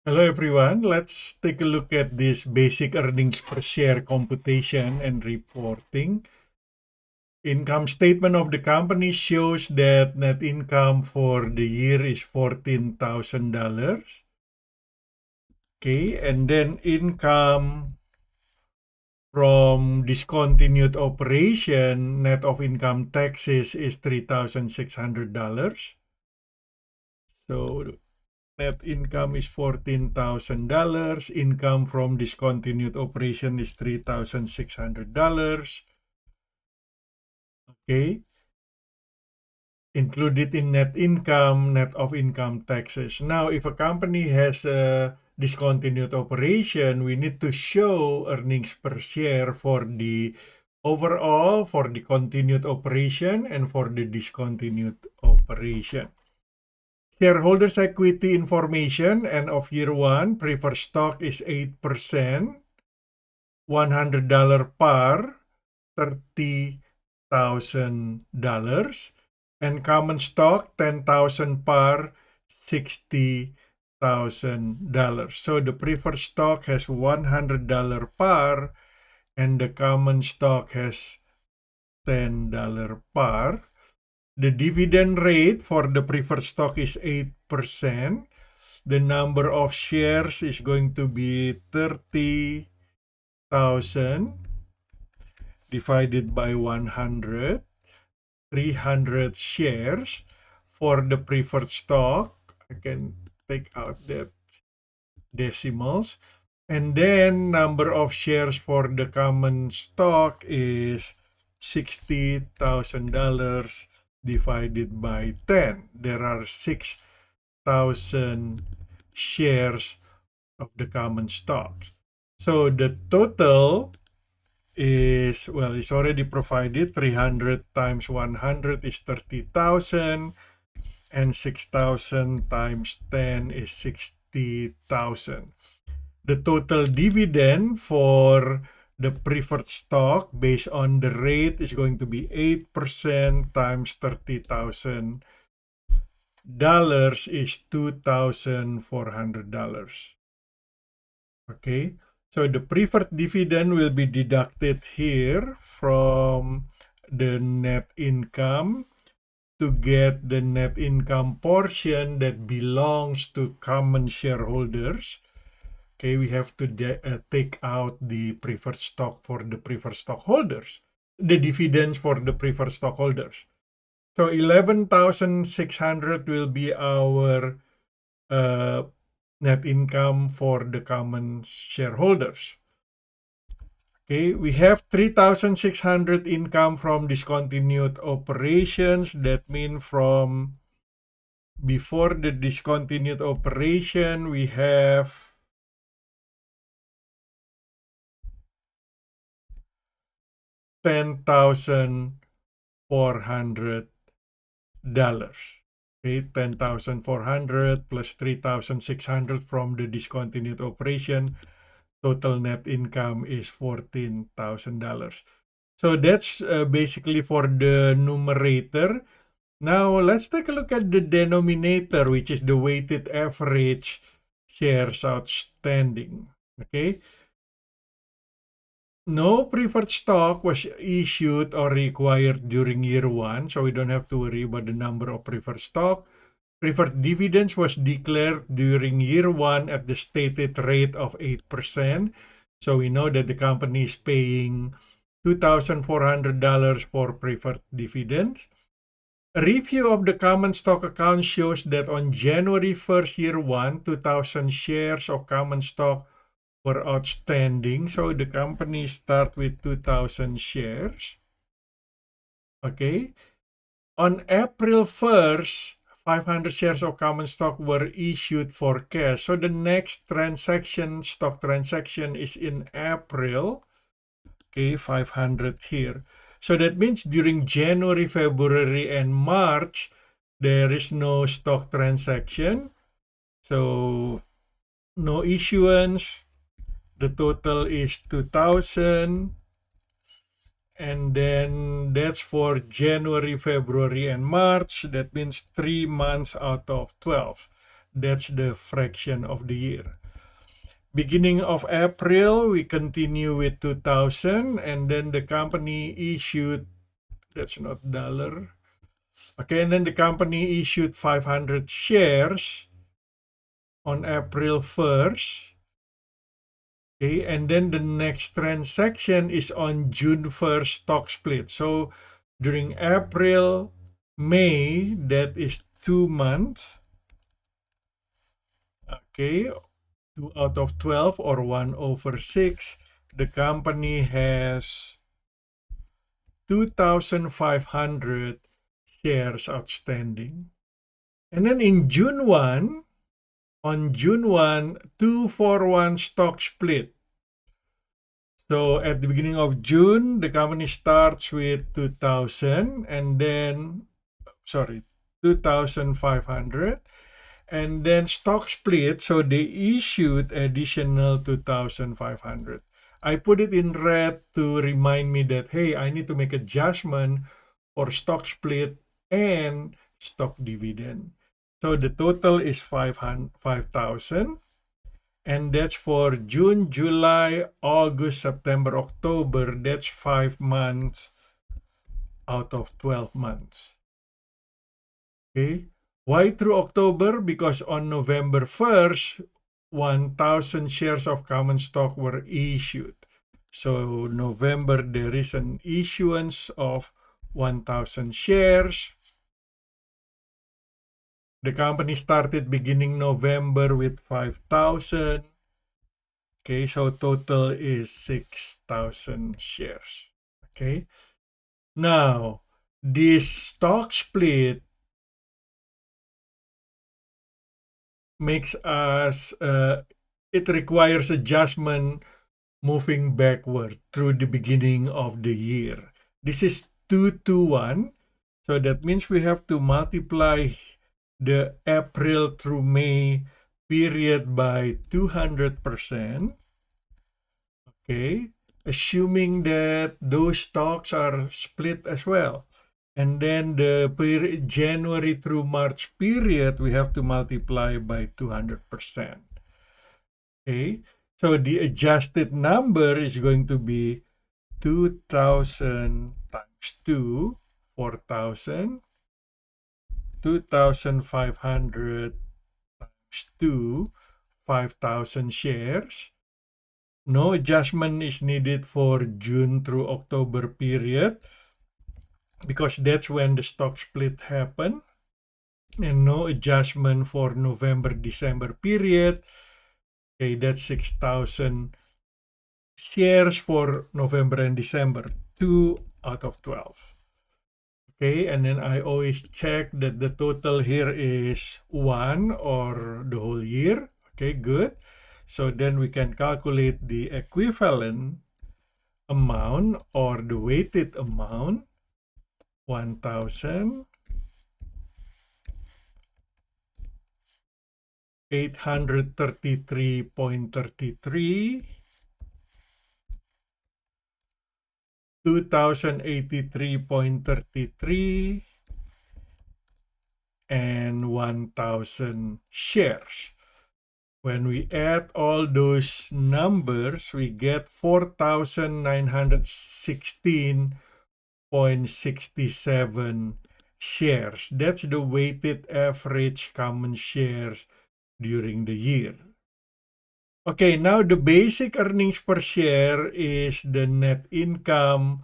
Hello everyone, let's take a look at this basic earnings per share computation and reporting. Income statement of the company shows that net income for the year is $14,000. Okay, and then income from discontinued operation, net of income taxes is $3,600. So net income is $14,000. Income from discontinued operation is $3,600. Okay. Included in net income, net of income taxes. Now, if a company has a discontinued operation, we need to show earnings per share for the overall, for the continued operation, and for the discontinued operation. Shareholders' equity information, end of year one, preferred stock is 8%, $100 par, $30,000, and common stock 10,000 par, $60,000. So the preferred stock has $100 par, and the common stock has $10 par. The dividend rate for the preferred stock is 8%. The number of shares is going to be 30,000 divided by 100, 300 shares for the preferred stock. I can take out the decimals. And then number of shares for the common stock is $60,000 divided by 10. There are 6,000 shares of the common stock. So the total is, well, it's already provided. 300 times 100 is 30,000, and 6,000 times 10 is 60,000. The total dividend for the preferred stock based on the rate is going to be 8% times $30,000 is $2,400. Okay, so the preferred dividend will be deducted here from the net income to get the net income portion that belongs to common shareholders. Okay, we have to take out the preferred stock for the preferred stockholders, the dividends for the preferred stockholders. So 11,600 will be our net income for the common shareholders. Okay, we have 3,600 income from discontinued operations. That means from before the discontinued operation, we have $10,400. Okay, 10,400 plus 3,600 from the discontinued operation. Total net income is $14,000. So that's basically for the numerator. Now let's take a look at the denominator, which is the weighted average shares outstanding. Okay. No preferred stock was issued or required during year one, so we don't have to worry about the number of preferred stock. Preferred dividends was declared during year one at the stated rate of 8%. So we know that the company is paying $2,400 for preferred dividends. A review of the common stock account shows that on January 1st, year one, 2,000 shares of common stock were outstanding. So the company start with 2,000 shares. Okay. On April 1st, 500 shares of common stock were issued for cash. So the next transaction, stock transaction, is in April. Okay, 500 here. So that means during January, February, and March, there is no stock transaction. So no issuance. The total is 2,000. And then that's for January, February, and March. That means 3 months out of 12. That's the fraction of the year. Beginning of April, we continue with 2000, and then the company issued, that's not dollar. Okay, and then the company issued 500 shares on April 1st. Okay, and then the next transaction is on June 1st stock split. So during April, May, that is 2 months. Okay, 2 out of 12 or 1/6. The company has 2,500 shares outstanding. And then in June 1, on June 1, 2-for-1 stock split. So at the beginning of June, the company starts with 2,000 and then, 2,500. And then stock split, so they issued additional 2,500. I put it in red to remind me that, hey, I need to make adjustment for stock split and stock dividend. So the total is 5,000. And that's for June, July, August, September, October. That's 5 months out of 12 months. Okay. Why through October? Because on November 1st, 1,000 shares of common stock were issued. So November, there is an issuance of 1,000 shares. The company started beginning November with 5,000. Okay, so total is 6,000 shares. Okay. Now, this stock split makes us, it requires adjustment moving backward through the beginning of the year. This is 2-to-1. So that means we have to multiply the April through May period by 200%. Okay, assuming that those stocks are split as well. And then the January through March period, we have to multiply by 200%. Okay, so the adjusted number is going to be 2,000 times 2, 4,000. 2,500 times 2, 5,000 shares. No adjustment is needed for June through October period because that's when the stock split happened. And no adjustment for November, December period. Okay, that's 6,000 shares for November and December, 2 out of 12. Okay, and then I always check that the total here is 1 or the whole year. Okay, good. So then we can calculate the equivalent amount or the weighted amount, 1,000, 833.33, 2,083.33, and 1,000 shares. When we add all those numbers, we get 4,916.67 shares. That's the weighted average common shares during the year. Okay, now the basic earnings per share is the net income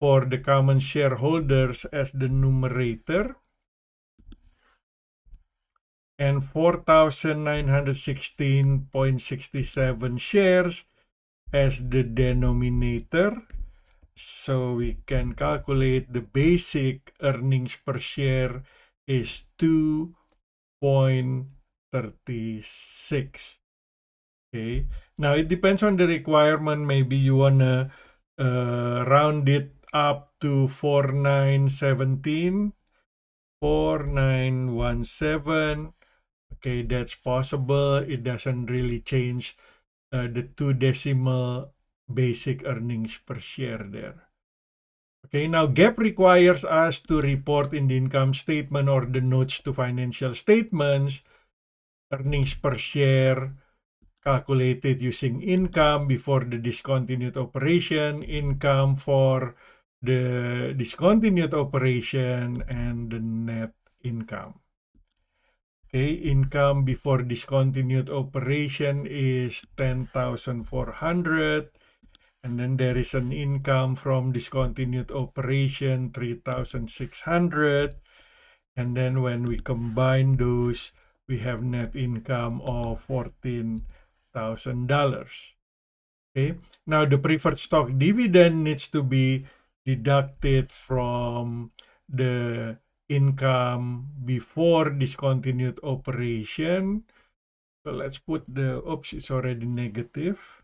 for the common shareholders as the numerator, and 4,916.67 shares as the denominator. So we can calculate the basic earnings per share is 2.36. Okay, now it depends on the requirement. Maybe you wanna round it up to 4,917, 4,917. Okay, that's possible. It doesn't really change the 2 decimal basic earnings per share there. Okay, now GAAP requires us to report in the income statement or the notes to financial statements earnings per share calculated using income before the discontinued operation, income for the discontinued operation, and the net income. Okay, income before discontinued operation is 10,400, and then there is an income from discontinued operation 3,600, and then when we combine those, we have net income of $14,000. Okay, now the preferred stock dividend needs to be deducted from the income before discontinued operation. So let's put the, oops, it's already negative,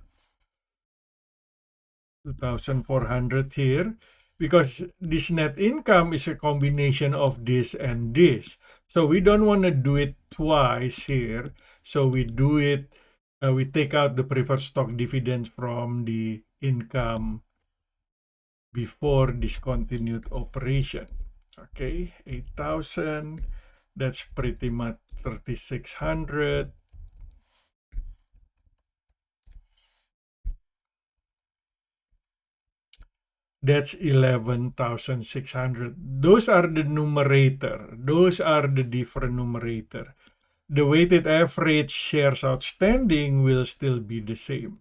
2,400 here, because this net income is a combination of this and this. So we don't want to do it twice here. So we do it, we take out the preferred stock dividends from the income before discontinued operation. Okay, 8,000, that's pretty much 3,600. That's 11,600. Those are the numerator. Those are the different numerator. The weighted average shares outstanding will still be the same.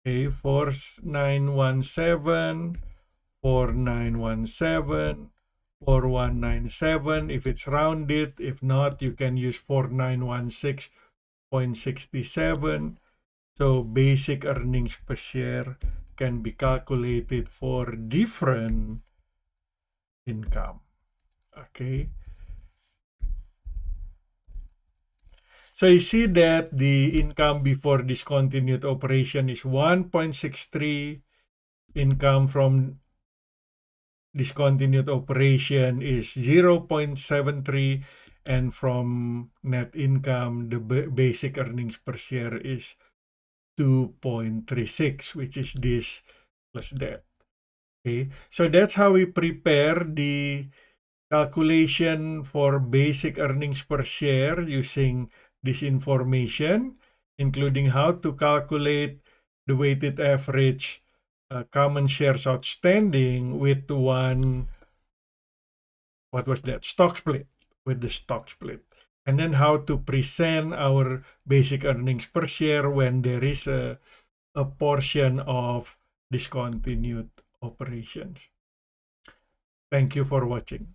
Okay, 4917, 4917, 4197. If it's rounded, if not, you can use 4916.67. So basic earnings per share can be calculated for different income. Okay. So you see that the income before discontinued operation is 1.63. Income from discontinued operation is 0.73. And from net income, the basic earnings per share is 2.36, which is this plus that. Okay, so that's how we prepare the calculation for basic earnings per share using this information, including how to calculate the weighted average common shares outstanding with one, what was that, stock split, with the stock split. And then how to present our basic earnings per share when there is a portion of discontinued operations. Thank you for watching.